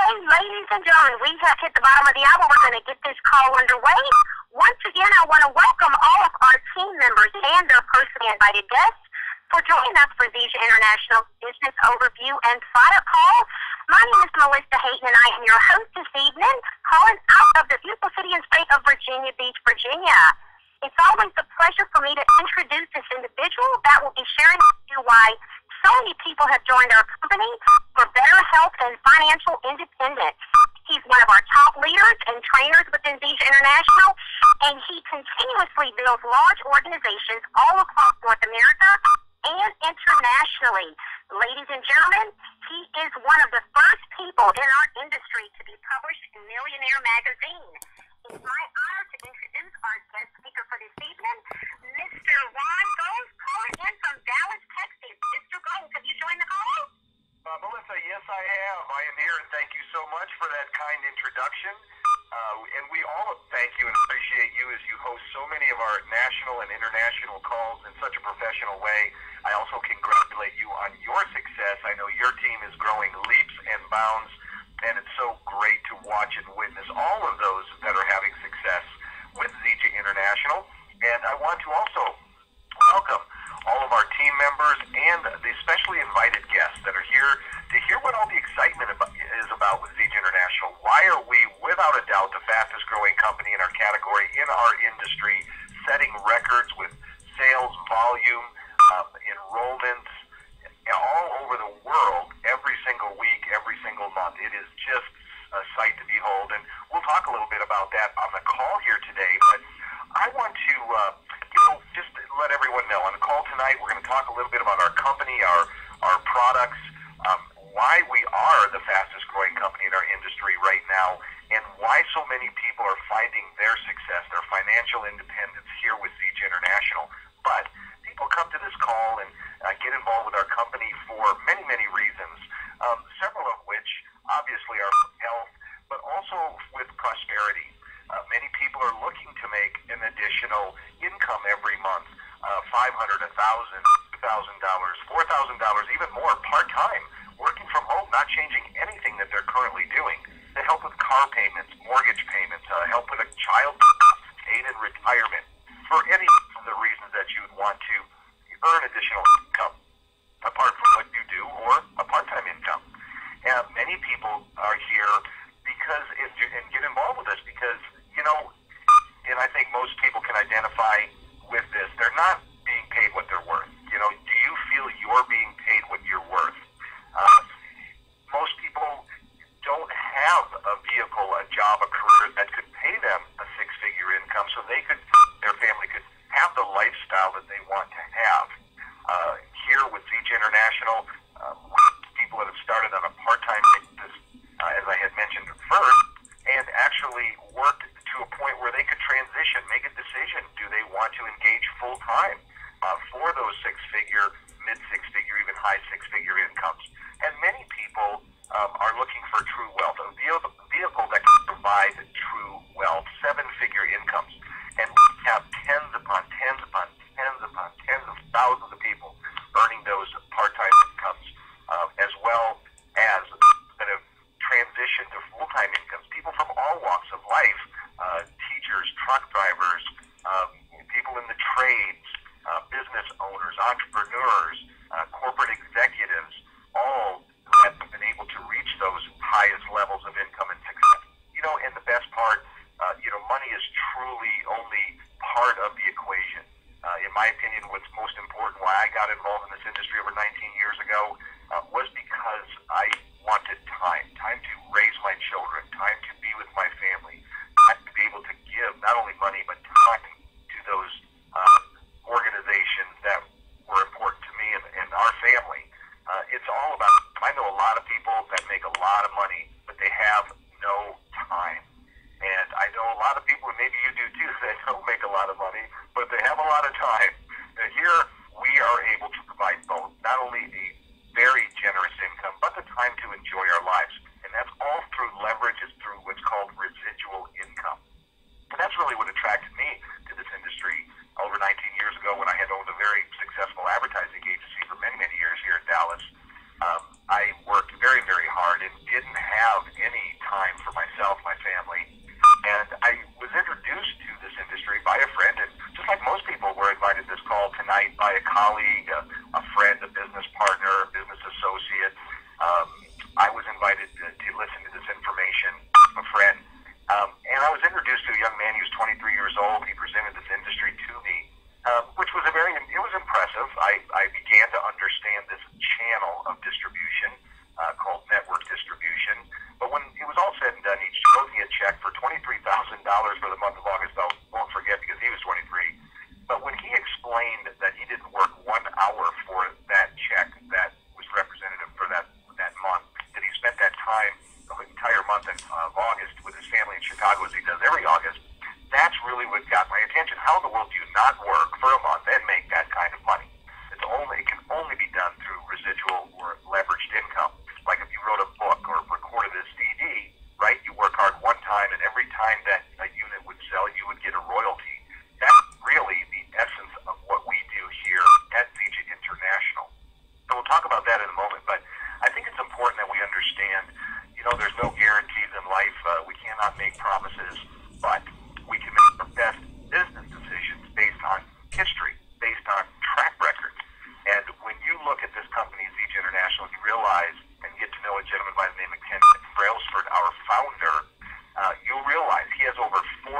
Okay, ladies and gentlemen, we have hit the bottom of the hour. We're going to get this call underway. Once again, I want to welcome all of our team members and their personally invited guests for joining us for Zija International Business Overview and Product Call. My name is Melissa Hayden, and I am your host this evening, calling out of the beautiful city and state of Virginia Beach, Virginia. It's always a pleasure for me to introduce this individual that will be sharing with you why so many people have joined our company for better health and financial independence. He's one of our top leaders and trainers within Zija International, and he continuously builds large organizations all across North America and internationally. Ladies and gentlemen, he is one of the first people in our industry to be published in Millionaire Magazine. It's my honor to introduce our guest speaker for this evening, Mr. Ron Gomes, calling in from Dallas, Texas. Mr. Gomes, have you joined the call? Melissa, yes, I have. I am here, and thank you so much for that kind introduction. And we all thank you and appreciate you as you host so many of our national and international calls in such a professional way. I also congratulate you on your success. I know your team is growing leaps and bounds, and it's so great to watch and witness all of those that are having success with Zija International. And I want to also welcome all of our team members and the specially invited guests that are here to hear what all the excitement is about with Zija International. Why are we, without a doubt, the fastest growing company in our category, in our industry, setting records with sales volume, enrollments, all over the world, every single week, every single month. It is just a sight to behold, and we'll talk a little bit about that on the call here today. But I want to, just let everyone know on the call tonight, we're going to talk a little bit about our company, our products, why we are the fastest growing company in our industry right now, and why so many people are finding their success, their financial independence here with Zija International. But people come to this call and get involved with our company for many, many reasons, several of which obviously are health, but also with prosperity. Many people are looking to make an additional income every month, $500, $1,000, $2,000, $4,000, even more, part-time, working from home, not changing anything that they're currently doing, to help with car payments, mortgage payments, help with a child aid in retirement, for any of the reasons that you would want to earn additional income, apart from what you do, or a part-time income. And many people are here because, and get involved with us because, and I think most people can identify with this, they're not being paid what they're worth. Do you feel you're being paid what you're worth? Most people don't have a vehicle, a job, a career that could pay them a six-figure income so their family could have the lifestyle that they want to have. Here with Zija International, people that have started on a part-time basis, as I had mentioned first, and actually worked to a point where they could transition, make a decision. Do they want to engage full-time for those six-figure, mid-six-figure, even high six-figure incomes? And many people are looking for true wealth, a vehicle that can provide true wealth, seven-figure incomes. And we have tens upon tens upon tens upon tens of thousands of people earning those part-time incomes, as well as that have transitioned to full-time incomes. People from all walks of life, teachers, truck drivers, people in the trades, business owners, entrepreneurs, corporate executives, all have been able to reach those highest levels of income and success. And the best part, money is truly only part of the equation. In my opinion, what's most important, why I got involved in this industry over 19 years ago, was because I wanted time to raise my children, time to be with my family, time to be able to give not only money, but time to those organizations that were important to me and our family. It's all about, I know a lot of people that make a lot of money, but they have no time. And I know a lot of people, and maybe you do too, that don't make a lot of money, but they have a lot of time. And here we are able to provide both, not only a very generous income, but the time to enjoy our lives. And that's all through leverage, it's through what's called residual income. And that's really what attracted me to this industry over 19 years ago when I had owned a very successful advertising agency for many, many years here in Dallas. I worked very, very hard and didn't have any time, the entire month of August with his family in Chicago, as he does every August. That's really what got my attention. How in the world do you not work for a month and make that kind of money? It can only be done through residual or leveraged income. Like if you wrote a book or recorded a CD, right? You work hard one time, and every time that a unit would sell, you would get a royalty. That's really the essence of what we do here at Vija International. So we'll talk about that in a moment, but I think it's important that we understand, there's no guarantees in life. We cannot make promises, but we can make the best business decisions based on history, based on track record. And when you look at this company, Vija International, you realize and get to know a gentleman by the name of Ken Brailsford, our founder, you'll realize he has over 45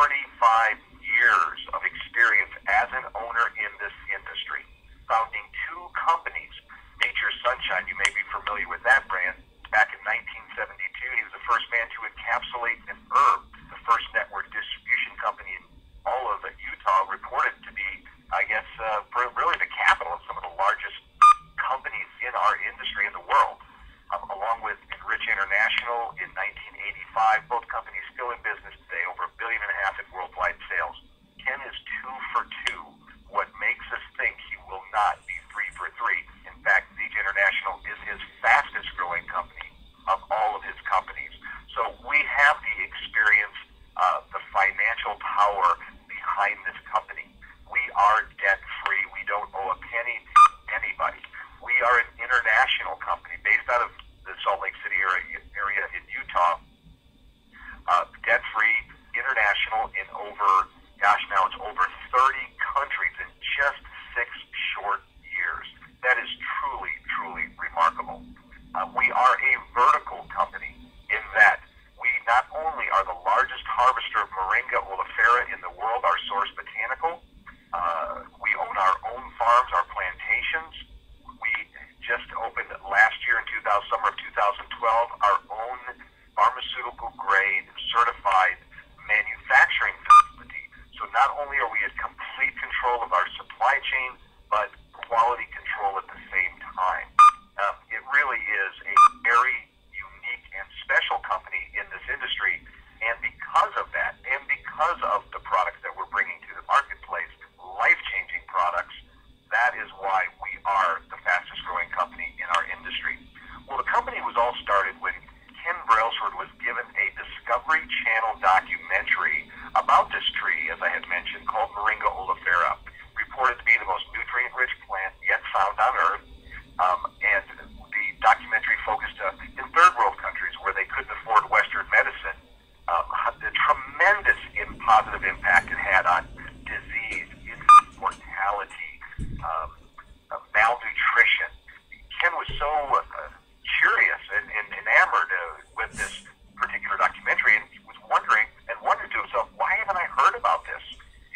years of experience as an owner in this industry, founding two companies. Nature's Sunshine, you may be familiar with that brand. Back in 1972, he was the first man to encapsulate an herb, the first network distribution company in all of Utah, reported to be, really the capital of some of the largest companies in our industry in the world. Along with Enrich International in 1985, both companies still in business today, over $1.5 billion in worldwide sales. Ken is 2 for 2. What makes us think he will not be 3 for 3. In fact, Vija International is his fastest growing company of all of his companies. So we have the experience, the financial power behind this company. We are debt free. We don't owe a penny to anybody. We are an international company based out of the Salt Lake City area in Utah. Debt free, international in now it's over 30 countries in just 6 short years. That is truly, truly remarkable. We are a vertical company in that we not only are the largest harvester of Moringa oleifera in the world, our source botanical, we own our own farms, our plantations. We just opened last year in summer of 2012, our own pharmaceutical grade certified manufacturing facility. So not only are we in complete control of our supply chain, but quality control at the same time. It really is a very unique and special company in this industry, and because of that, and because of the products that we're bringing to the marketplace, life-changing products, that is why we are the fastest growing company in our industry. Well, the company was all started when Ken Brailsford was given a Discovery Channel documentary about this tree, as I had mentioned, called Moringa oleifera, reported to be the most nutrient-rich plant yet found on Earth. And the documentary focused in third world countries where they couldn't afford Western medicine, the tremendous positive impact it had on disease, mortality, malnutrition. Ken was so curious and enamored with this particular documentary, and was wondered to himself, why haven't I heard about this?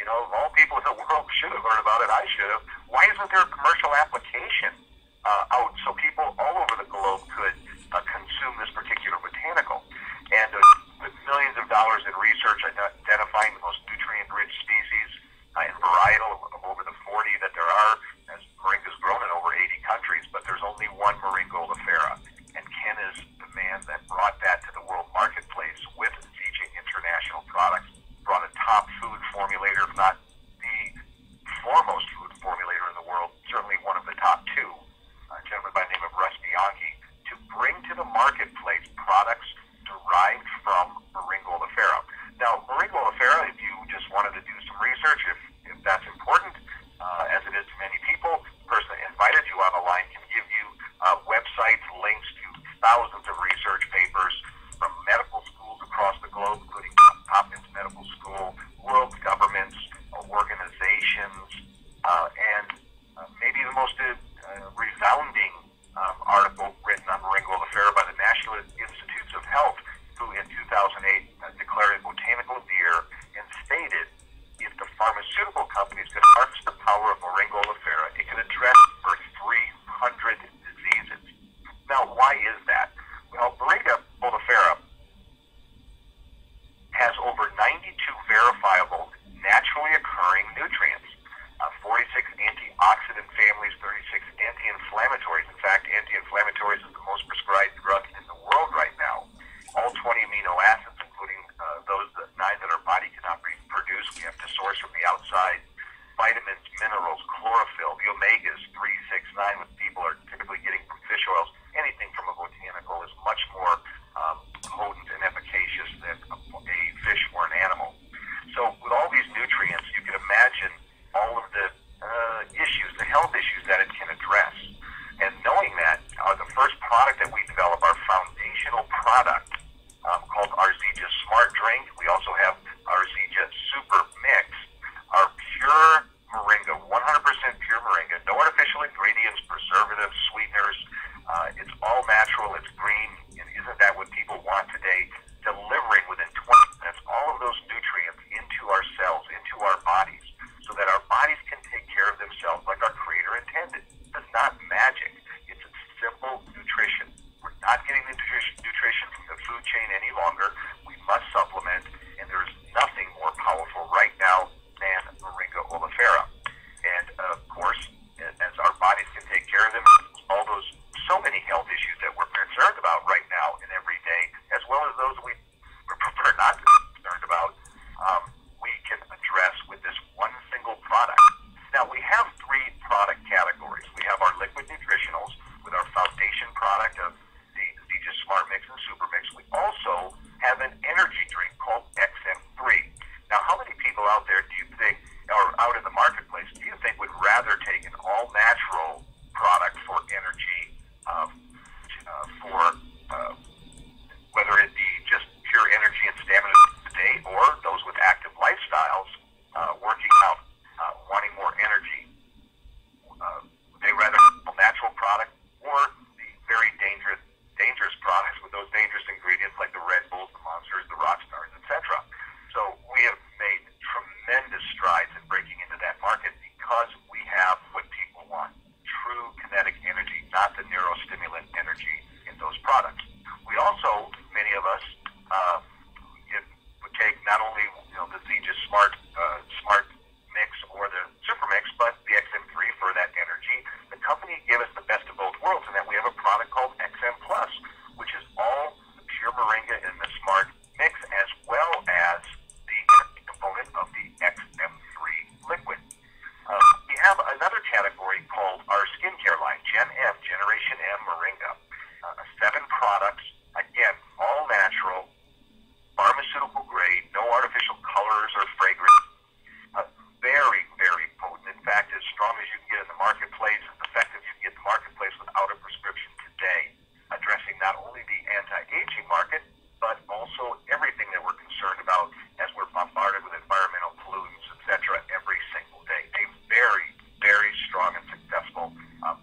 Of all people in the world should have heard about it, I should have. Why isn't there a commercial application out so people all over the globe could consume this particular botanical? And with millions of dollars in research identifying the most nutrient-rich species and varietal of over the 40 that there are, as Moringa's grown in over 80 countries, but there's only one Moringa oleifera. And Ken is the man that brought that to the world marketplace with Vija International products, brought a top food formulator, if not the foremost food formulator in the world, certainly one of the top two, a gentleman by the name of Russ Bianchi, to bring to the marketplace products derived from Moringa oleifera. Now, Moringa oleifera, if you just wanted to do some research, if that's important, as it is to many people, the person that invited you on the line can give you websites, links to thousands of research papers from medical schools across the globe, including Hopkins Medical School, world governments, organizations, and maybe the most resounding article written on Moringa oleifera by the National Institutes of Health, who in 2008 declared it Botanical of the Year and stated if the pharmaceutical companies could harness the power of Moringa oleifera, it could address over 300 diseases. Now, why is that? Well, Moringa oleifera has over 92 verifiable, naturally occurring nutrients, 46 antioxidant families, 36 anti-inflammatories. In fact, anti-inflammatories is the most prescribed drug in the world right now. product called our Zija Smart Drink. We also have our Zija Super Mix, our pure moringa, 100% pure moringa, no artificial ingredients, preservatives, sweeteners. It's all natural, it's green, and isn't that what people want today? Delivering within 20 minutes all of those nutrients into our cells, into our bodies, so that our bodies can take care of themselves like our Creator intended. It's not magic. It's simple nutrition. We're not getting the nutrition from the food chain any longer. We must supplement, and there's nothing more powerful right now than moringa oleifera. And of course, as our bodies can take care of them, all those so many health issues that we're concerned about right now and every day, as well as those we prefer not to be concerned about, we can address with this one single product. Now, we have three product categories. We have our liquid nutritionals with our foundation product of the Zija Smart Mix and Super Mix. We also have an energy drink called XM3. Now, how many people out there do you think, or out in the marketplace, do you think would rather take an all-natural product for energy, whether it be just pure energy and stamina today, or those with active lifestyles, working out, wanting more energy? They rather have a natural product or the very dangerous products with those dangerous ingredients like the Red Bulls, the Monsters, the Rockstars, etc. So we have made tremendous strides in breaking into that market because we have what people want: true kinetic energy, not the neurostimulant energy in those products. We also, many of us, would take not only the Zija Smart Mix or the Super Mix, but the XM3 for that energy. The company gave us the best of both worlds in that we have a product called XM Plus, which is all the pure moringa in the Smart Mix, as well as the energy component of the XM3 liquid. We have another category called our skincare line, Gen M, Generation M Moringa. 7 products, again, all natural, pharmaceutical grade, no artificial colors or fragrance. Very, very potent. In fact, as strong as you can get in the marketplace, as effective you can get in the marketplace without a prescription today, addressing not only the anti-aging market, but also everything that we're concerned about as we're bombarded with environmental pollutants, etc., every single day. A very, very strong and successful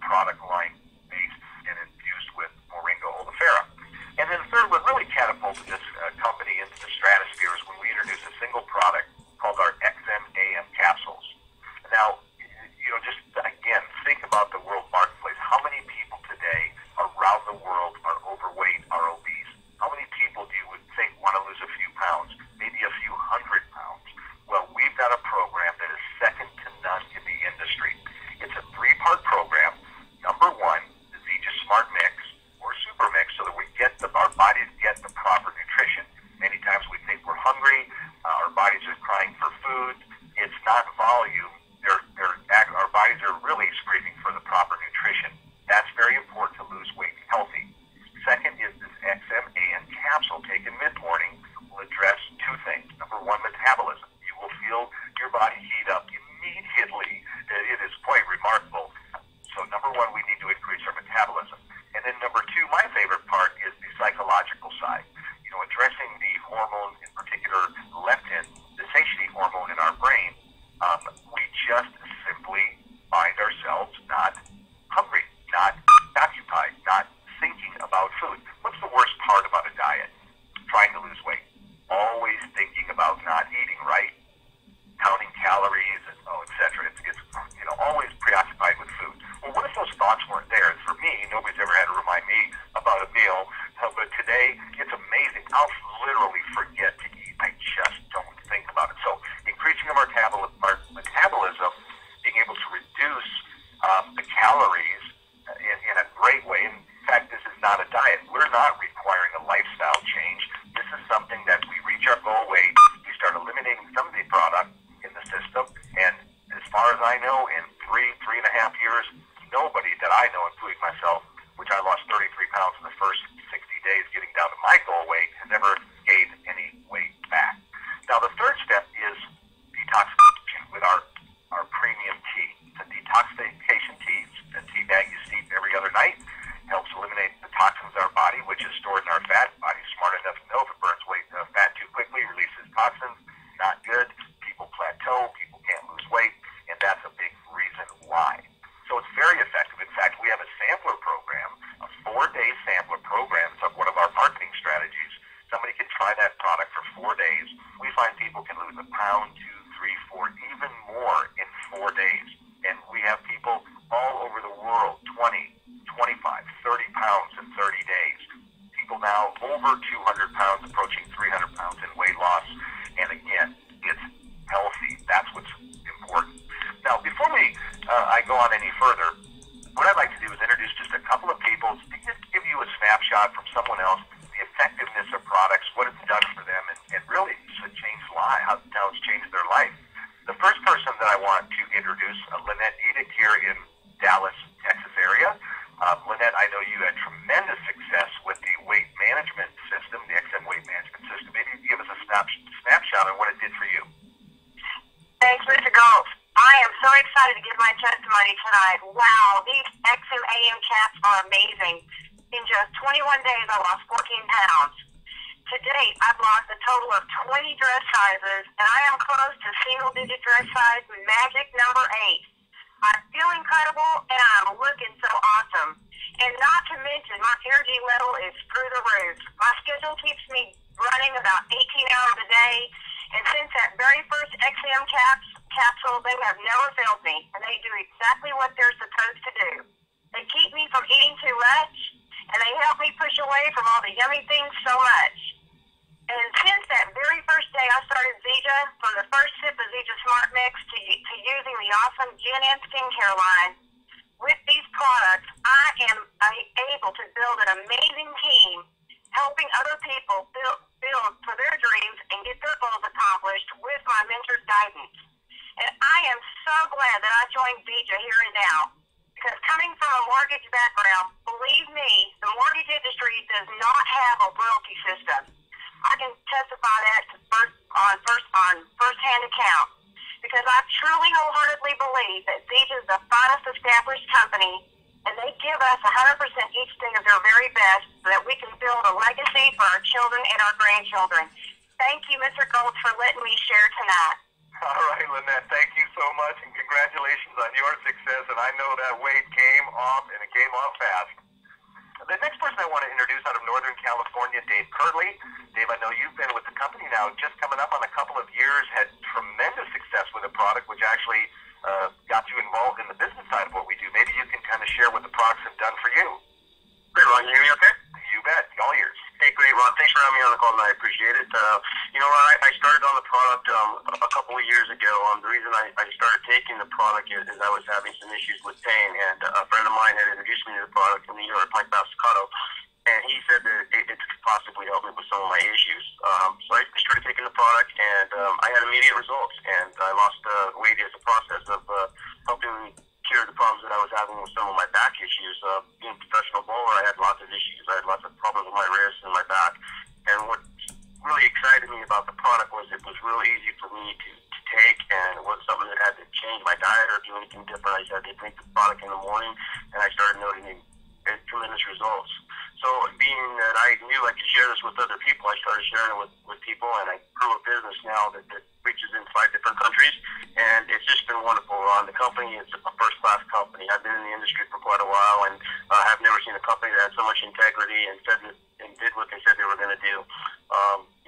product line based and infused with moringa oleifera. And then third, what really catapulted this company into the stratosphere is when we introduced a single product called our XM-AM capsules. Now, just again, think about the world marketplace. How many people today around the world are overweight, are obese? How many people do you would think want to lose a few pounds, maybe a few hundred pounds? Well, we've got a program that is second to none in the industry. It's a 3-part program. Number 1, the Zija Smart Mix or Super Mix, so that our bodies get the proper nutrition. Many times we think we're hungry, our bodies are crying for food. It's not volume. Our bodies are really screaming for the proper nutrition. That's very important to lose weight healthy. Second is this XM-AM capsule taken mid-morning will address 2 things. Number 1, metabolism. You will feel your body heat up immediately. It is quite remarkable. So number 1, we need to increase our metabolism. And then number 2, my favorite part is the psychological side. Addressing the hormone, in particular leptin, the satiety hormone in our brain. We just simply find ourselves not hungry, not occupied, not thinking about food. What's the worst part about a diet? Trying to lose weight. Always thinking about not eating, right? Counting calories, and etc. It's always preoccupied with food. Well, what if those thoughts weren't there? And for me, nobody's ever had to remind me about a meal. But today, it's amazing over 200 pounds, approaching 300 pounds in weight loss. And again, it's healthy. That's what's important. Now, before I go on any further, what I'd like to do is introduce just a couple of people to just give you a snapshot from someone else, the effectiveness of products, what it's done for them, and really to change life, how it's changed their life. The first person that I want to introduce, Lynette Edick here in Dallas, Texas area. Lynette, I know you had tremendous success with the weight management system, the XM weight management system. Maybe you give us a snapshot on what it did for you. Thanks, Mr. Gold. I am so excited to give my testimony tonight. Wow, these XM AM caps are amazing. In just 21 days, I lost 14 pounds. To date, I've lost a total of 20 dress sizes, and I am close to single-digit dress size magic number 8. I feel incredible, and I'm looking so awesome. And not to mention, my energy level is through the roof. My schedule keeps me running about 18 hours a day, and since that very first XM capsule, they have never failed me, and they do exactly what they're supposed to do. They keep me from eating too much, and they help me push away from all the yummy things so much. And since that very first day I started Zija, from the first sip of Zija Smart Mix to using the awesome Gen N skincare line, with these products, I am able to build an amazing team, helping other people build for their dreams and get their goals accomplished with my mentor's guidance. And I am so glad that I joined Zija here and now, because coming from a mortgage background, believe me, the mortgage industry does not have a royalty system. I can testify that on first-hand account, because I truly wholeheartedly believe that Zija is the finest established company, and they give us 100% each day of their very best so that we can build a legacy for our children and our grandchildren. Thank you, Mr. Golds, for letting me share tonight. All right, Lynette, thank you so much, and congratulations on your success. And I know that weight came off, and it came off fast. The next person I want to introduce out of Northern California, Dave Kirtley. Dave, I know you've been with the company now just coming up on a couple of years, had tremendous success with the product, which actually got you involved in the business side of what we do. Maybe you can kind of share what the products have done for you. Great, Ron. You hear me okay? You bet. All yours. Hey, great, Ron. Thanks for having me on the call, and I appreciate it. Ron, I started on the product a couple of years ago. The reason I started taking the product is I was having some issues with pain, and a friend of mine had introduced me to the product in New York, Mike Basticato, and he said that it could possibly help me with some of my issues. So I started taking the product, and I had immediate results, and I lost weight as a process of helping me cure the problems that I was having with some of my back issues. Being a professional bowler, I had lots of issues. I had lots of problems with my wrists and my back. And what really excited me about the product was it was really easy for me to take, and it wasn't something that had to change my diet or do anything different. I just had to drink the product in the morning, and I started noticing tremendous results. So being that I knew I could share this with other people, I started sharing it with people, and I grew a business now that reaches in 5 different countries, and it's just been wonderful. Ron, the company is a first-class company. I've been in the industry for quite a while, and I've never seen a company that had so much integrity and did what they said they were going to do.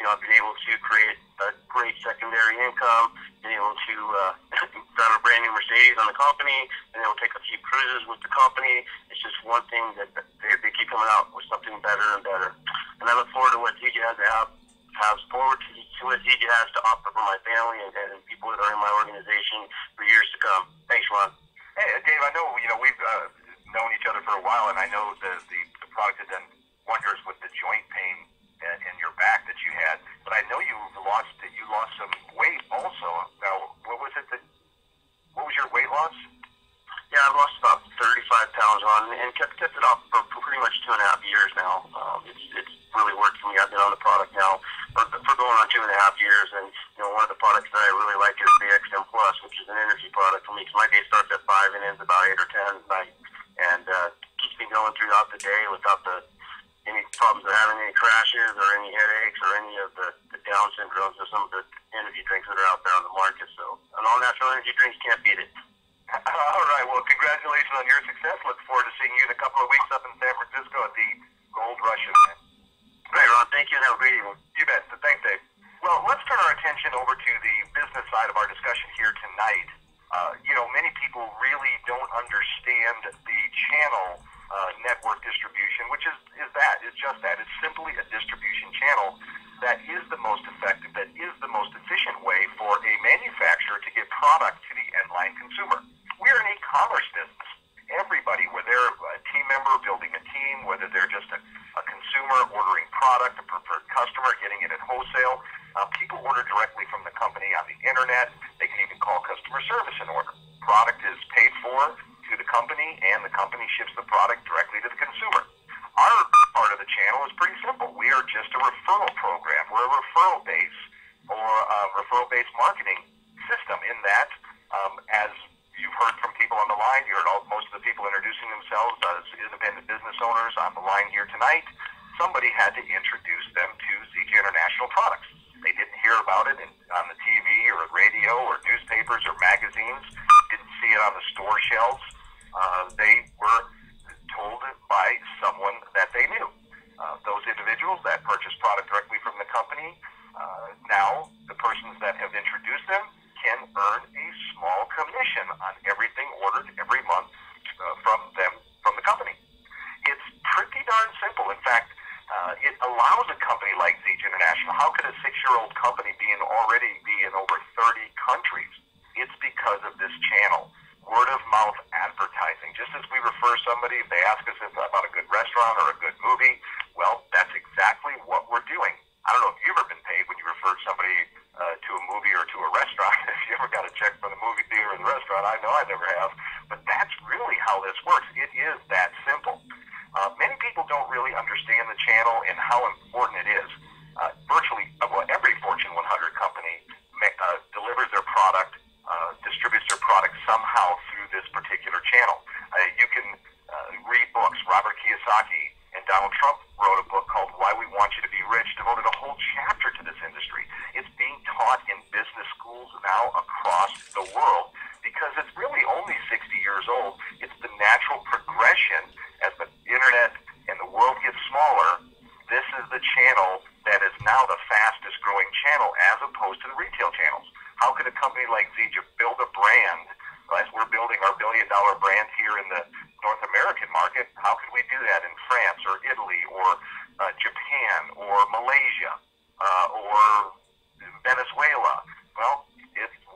I've been able to create a great secondary income, been able to drive a brand new Mercedes on the company, been able to take a few cruises with the company. It's just one thing that they keep coming out with something better and better. And I look forward to what Zija has to what Zija has to offer for my family and people that are in my organization for years to come. Thanks, Ron. Hey, Dave, I know we've known each other for a while, and I know the product has done wonders with the joint pain in your back that you had. But I know you lost some weight also. Now, what was your weight loss? Yeah, I've lost about 35 pounds, Ron, and kept it off for pretty much 2.5 years now. It's really worked for me. I've been on the product now for going on 2.5 years, and one of the products that I really like is the XM Plus, which is an energy product for me. Because my day starts at 5 and ends about 8 or 10 at night, and keeps me going throughout the day without any problems of having any crashes or any headaches or any of the Down syndromes of some of the energy drinks that are out there on the market. So, and all natural energy drinks can't beat it. All right. Well, congratulations on your success. Look forward to seeing you in a couple of weeks up in San Francisco at the Gold Rush event. Great, Ron. Thank you, and have a great evening. You bet. Thanks, Dave. Well, let's turn our attention over to the business side of our discussion here tonight. Many people really don't understand the channel network distribution, which is just that. It's simply a distribution channel that is the most effective, that is the most efficient way for a manufacturer to get product to the end-line consumer. We're an e-commerce business. Everybody, whether they're a team member building a team, whether they're just a consumer ordering product, a preferred customer getting it at wholesale, people order directly from the company on the internet. They can even call customer service and order. Product is paid for to the company, and the company ships the product directly to the consumer. Our part of the channel is pretty simple. We are just a referral program. We're a referral base or a referral-based marketing system in that, as you've heard from people on the line, you heard most of the people introducing themselves as independent business owners on the line here tonight. Somebody had to introduce them to ZJ International products. They didn't hear about it on the TV or radio or newspapers or magazines, didn't see it on the store shelves. They were told by someone that they knew. Those individuals that purchase product directly from the company, now the persons that have introduced them can earn a small commission on everything ordered every month from the company. It's pretty darn simple. In fact, it allows a company like ZJ International. How could a 6-year-old company already be in over 30 countries? It's because of this channel. Word of mouth advertising. Just as we refer somebody, if they ask us about a good restaurant or a good movie, well, that's exactly what we're doing. I don't know if you've ever been paid when you referred somebody to a movie or to a restaurant. If you ever got a check from the movie theater or the restaurant, I know I never have. But that's really how this works. It is that simple. Many people don't really understand the channel and how important it is. Virtually every Fortune 100 company delivers their product, distributes their product somehow through this particular channel. You can read books. Robert Kiyosaki and Donald Trump wrote a book called Why We Want You to Be Rich, devoted a whole chapter to this industry. It's being taught in business schools now across the world because it's really only 60 years old. It's the natural progression as the internet and the world gets smaller. This is the channel that is now the fastest growing channel as opposed to the retail channels. How could a company like ZJ build a brand, as we're building our billion-dollar brand here in the North American market? How could we do that in France or Italy or Japan or Malaysia or Venezuela? Well,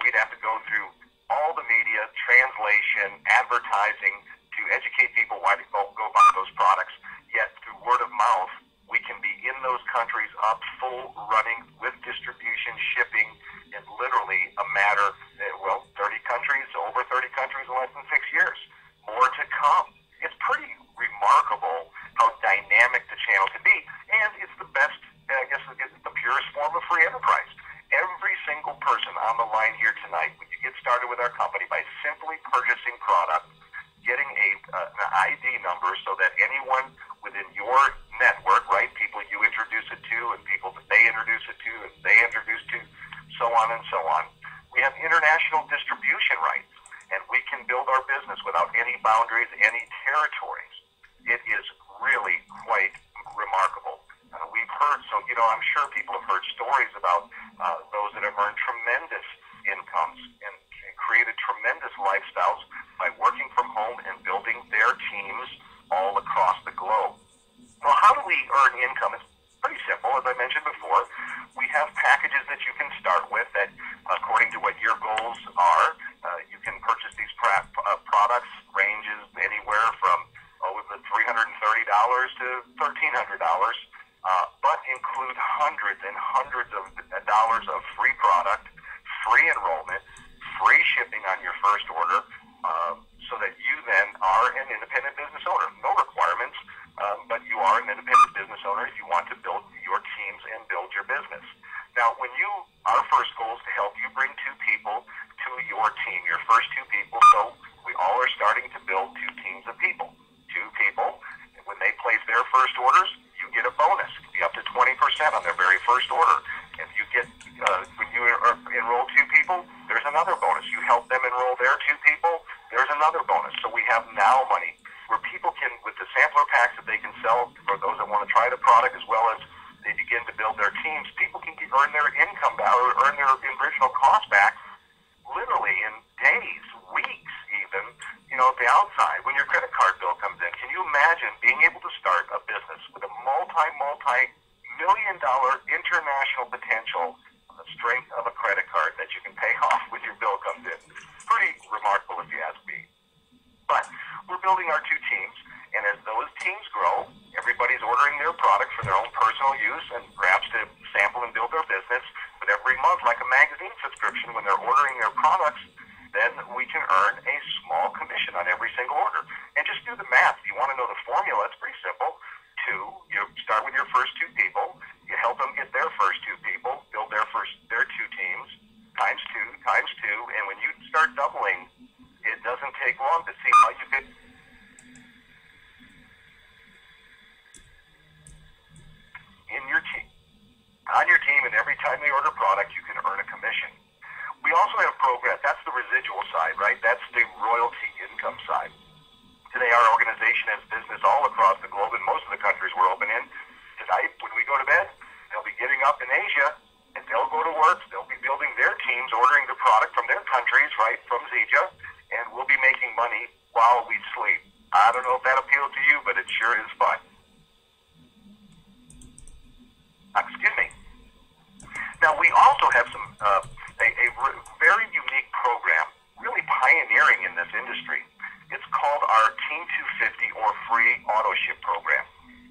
we'd have to go through all the media, translation, advertising to educate people why to go buy those products. Yet through word of mouth, we can be in those countries up full running with distribution, shipping, in literally a matter, 30 countries, over 30 countries in less than 6 years. More to come. It's pretty remarkable how dynamic the channel can be, and it's the best, I guess it's the purest form of free enterprise. Every single person on the line here tonight, when you get started with our company by simply purchasing product, getting an ID number so that anyone within your network, right, people you introduce it to and people that they introduce it to and they introduce to, so on and so on. We have international distribution rights, and we can build our business without any boundaries, any territories. It is really quite remarkable. We've heard, I'm sure people have heard stories about those that have earned tremendous incomes and created tremendous lifestyles by working from home and building their teams all across the globe. Well, how do we earn income? It's pretty simple. As I mentioned before, we have packages that you can start with that, according to what your goals are, you can purchase these products, ranges anywhere from $330 to $1,300, but include hundreds and hundreds of dollars of free product, free enrollment, free shipping on your first order, so that you then are an independent business owner. No requirements, but you are an independent business owner if you want to build your teams and build your business. Now, our first goal is to help you bring 2 people to your team, your first 2 people. So we all are starting to build 2 teams of people. 2 people, when they place their first orders, you get a bonus. It can be up to 20% on their very first order. If you get, when you enroll 2 people, there's another bonus. You help them enroll their 2 people, there's another bonus. So we have now money where people can, with the sampler packs that they can sell for those that want to try the product, as well as they begin to build their teams, people can earn their income back, or earn their original cost back literally in days, weeks even, at the outside when your credit card bill comes in. Can you imagine being able to start a business with a multi-million-dollar international potential on the strength of a credit card that you can pay off when your bill comes in? Pretty remarkable, if you ask me. But we're building our two teams, and as those teams grow, everybody's ordering their product for their own personal use and perhaps to sample and build their business. But every month, like a magazine subscription, when they're ordering their products, then we can earn a small commission on every single order. And just do the math. If you want to know the formula, it's pretty simple. You start with your first two people, you help them get their first two people, build their two teams, times two, and when you start doubling, it doesn't take long to see how you could on your team, and every time they order product, you can earn a commission. We also have programs. That's the residual side, right? That's the royalty income side. Today, our organization has business all across the globe in most of the countries we're open in. Tonight, when we go to bed, they'll be getting up in Asia, and they'll go to work. They'll be building their teams, ordering the product from their countries, right, from Zija, and we'll be making money while we sleep. I don't know if that appeals to you, but it sure is fun. Excuse me. Now, we also have a very unique program, really pioneering in this industry. It's called our Team 250 or Free Auto Ship program.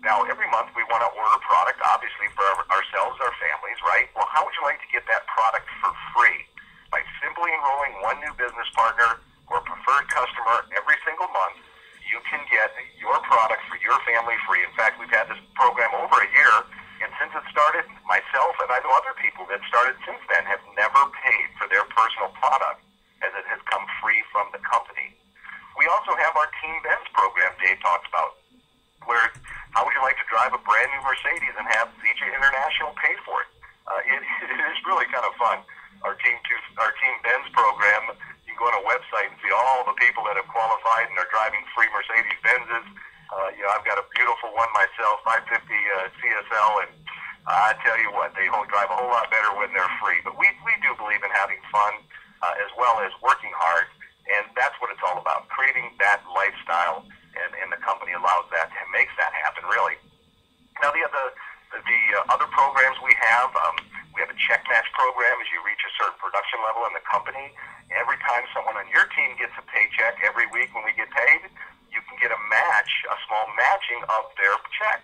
Now, every month we want to order product, obviously, for ourselves, our families, right? Well, how would you like to get that product for free? By simply enrolling one new business partner or preferred customer every single month, you can get your product for your family free. In fact, we've had this program over a year, and since it started, myself and I know other people that started since then have never paid for their personal product, as it has come free from the company. We also have our Team Benz program Dave talks about, where how would you like to drive a brand new Mercedes and have Zija International pay for it? It is really kind of fun. Our Team Benz program, you can go on a website and see all the people that have qualified and are driving free Mercedes Benzes. I've got a beautiful one myself, 550 CSL, and I tell you what, they drive a whole lot better when they're free. But we do believe in having fun as well as working hard, and that's what it's all about, creating that lifestyle, and the company allows that and makes that happen, really. Now, the other programs we have a check match program as you reach a certain production level in the company. Every time someone on your team gets a paycheck every week when we get paid, you can get a small matching of their check.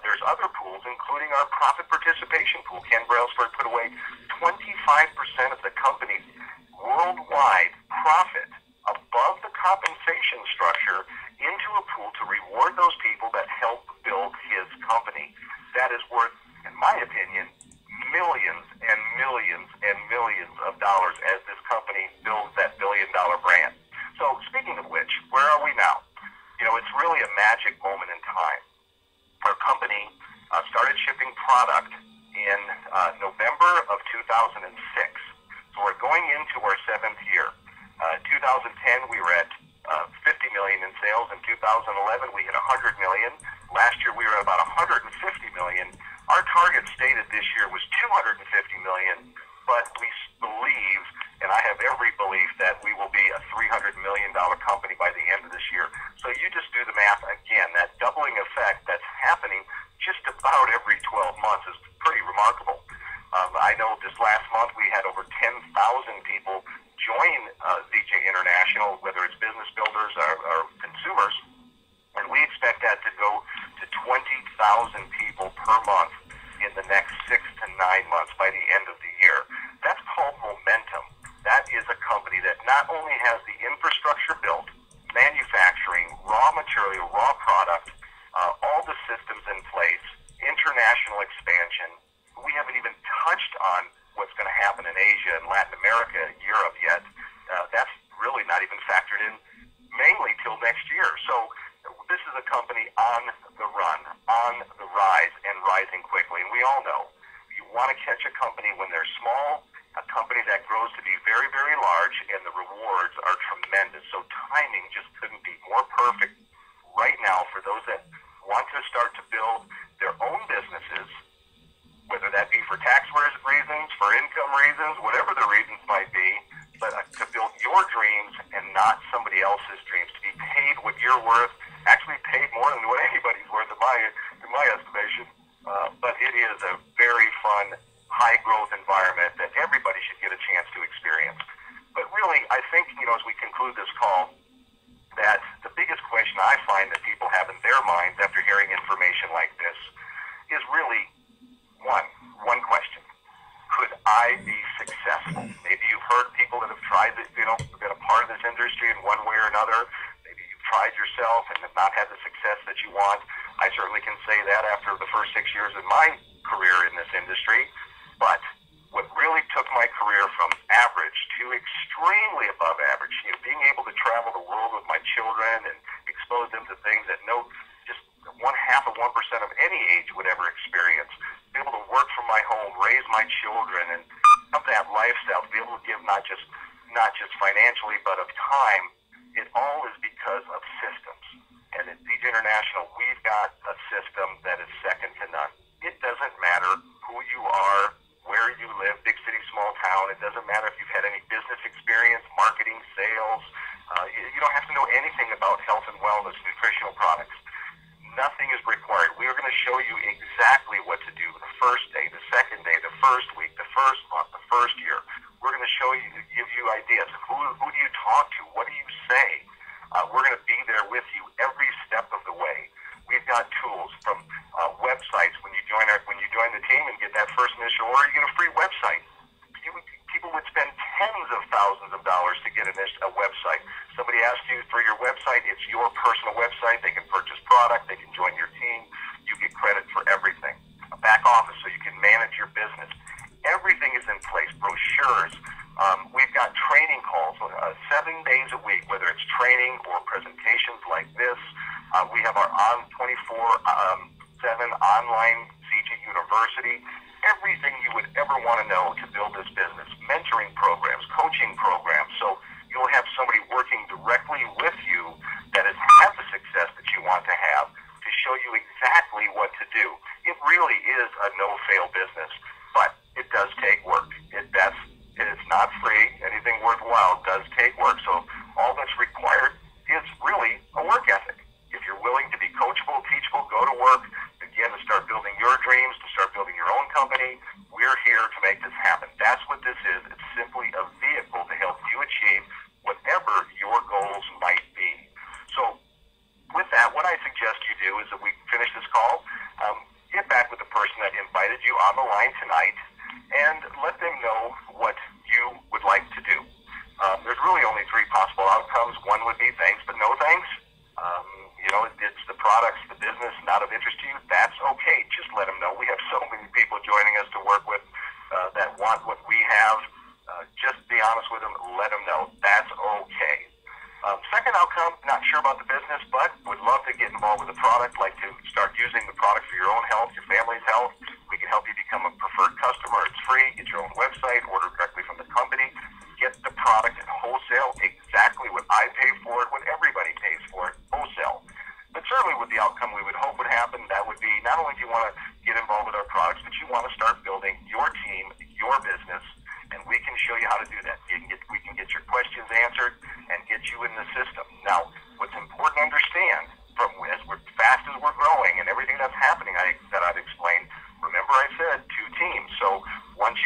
There's other pools, including our profit participation pool. Ken Brailsford put away 25% of the company's worldwide profit above the compensation structure into a pool to reward those people that help build his company. That is worth, in my opinion, millions and millions and millions of dollars as this company builds that billion-dollar brand. So, speaking of which, where are we now? It's really a magic moment in time. Our company started shipping product in November of 2006. So we're going into our 7th year. 2010, we were at 50 million in sales. In 2011, we hit 100 million. Last year, we were at about 150 million. Our target stated this year was 250 million, but we believe, and I have every belief, that we will be a $300 million company by the end of this year. So you just do the math again. That doubling effect that's happening just about every 12 months is pretty remarkable. I know this last month we had over 10,000 people join Zija International, whether it's business builders or consumers, and we expect that to go to 20,000 people per month in the next 6 to 9 months by the end of the year. That's called momentum. That is a company that not only has the infrastructure built, manufacturing, raw material, raw product, all the systems in place, international expansion. We haven't even touched on what's going to happen in Asia and Latin America, Europe yet. That's really not even factored in mainly till next year. So this is a company on the run, on the rise, and rising quickly. And we all know you want to catch a company when they're small, a company that grows to be very, very large, and the rewards are tremendous. So timing just couldn't be more perfect right now for those that want to start to build their own businesses, whether that be for tax reasons, for income reasons, whatever the reasons might be, but to build your dreams and not somebody else's dreams, to be paid what you're worth, actually paid more than what anybody's worth in my estimation. But it is a very fun, high-growth environment that everybody should get a chance to experience. But really, I think, as we conclude this call, that the biggest question I find that people have in their minds after hearing information like this is really one question. Could I be successful? Maybe you've heard people that have tried this, been a part of this industry in one way or another. Maybe you've tried yourself and have not had the success that you want. I certainly can say that after the first 6 years of my career in this industry. But what really took my career from average to extremely above average, being able to travel the world with my children and expose them to things that just 1/2 of 1% of any age would ever experience, be able to work from my home, raise my children, and have that lifestyle, to be able to give not just financially, but of time, it all is because of systems. And at Siege International, we've got a system that is second to none. It doesn't matter who you are, where you live, big city, small town. It doesn't matter if you've had any business experience, marketing, sales. You don't have to know anything about health and wellness, nutritional products. Nothing is required. We are going to show you exactly what to do the first day, the second day, the first week, the first month, the first year. We're going to show you, give you ideas. Who do you talk to? What do you say? We're going to be there with you every step of the way. We've got tools from websites. When you join the team and get that first initial order, you get a free website. People would spend tens of thousands of dollars to get a website. Somebody asks you for your website. It's your personal website. They can purchase product. They can join your team. You get credit for everything. A back office so you can manage your business. Everything is in place. Brochures. We've got training calls 7 days a week, whether it's training or presentations like this. We have our 24/7 online CG University. Everything you would ever want to know to build this business. Mentoring programs, coaching programs. So you'll have somebody working directly with you that has had the success that you want to have to show you exactly what to do. It really is a no-fail business, but it does take work. It's not free. Anything worthwhile does take work. So all that's required is really a work ethic. If you're willing to be coachable, teachable, go to work, again, to start building your dreams, to start building your own company, we're here to make this happen. That's what this is. It's simply a vehicle to help you achieve whatever your goals might be. So with that, what I suggest you do is that we finish this call, get back with the person that invited you on the line tonight, and let them know what you would like to do. There's really only 3 possible outcomes. One would be thanks, but no thanks. It's the products, the business, not of interest to you. That's okay. Just let them know. We have so many people joining us to work with that want what we have. Just be honest with them. Let them know. That's okay. Second outcome, not sure about the business, but would love to get involved with the product, like to start using the product for your own health, your family's health. We can help you become a preferred customer. It's free. Get your own website. Order directly from the company. Get the product at wholesale, exactly what I pay for it, what everybody pays for it, wholesale. But certainly with the outcome we would hope would happen, that would be not only do you want to get involved with our products, but you want to start building your team, your business, and we can show you how to do that. We can get your questions answered and get you in the system. Now, what's important to understand, as fast as we're growing and everything that's happening that I've explained, remember I said 2 teams. So once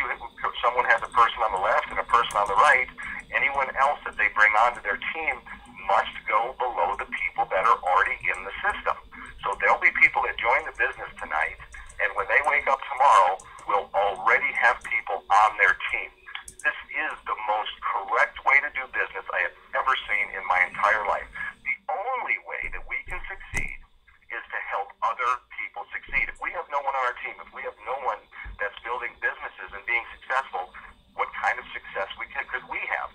someone has a person on the left and a person on the right, anyone else that they bring onto their team must go below the people that are already in the system. So there'll be people that join the business tonight, and when they wake up tomorrow, we'll already have people on their team. This is the most correct way to do business I have ever seen in my entire life. The only way that we can succeed is to help other people succeed. If we have no one on our team, if we have no one that's building businesses and being successful, what kind of success could we have?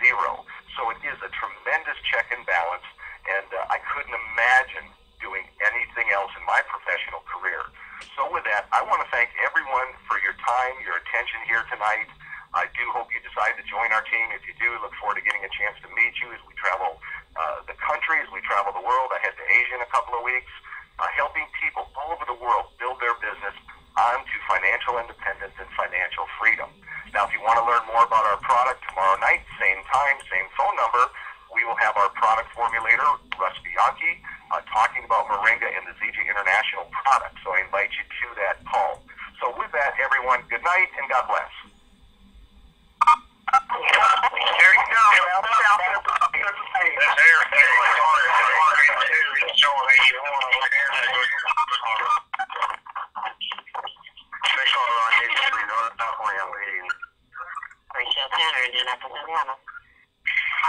0. So it is a tremendous check and balance, and I couldn't imagine doing anything else in my professional career. So with that, I want to thank everyone for your time, your attention here tonight. I do hope you decide to join our team. If you do, look forward to getting a chance to meet you as we travel the country, as we travel the world. I head to Asia in a couple of weeks, helping people all over the world build their business onto financial independence and financial freedom. Now, if you want to learn more about our product, tomorrow night, same time, same phone number, we will have our product formulator, Russ Bianchi, talking about Moringa and the ZJ International product. So I invite you to that call. So with that, everyone, good night and God bless. There you go.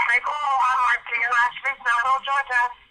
Michael, I'm Martina Ashby, Snowville, Georgia.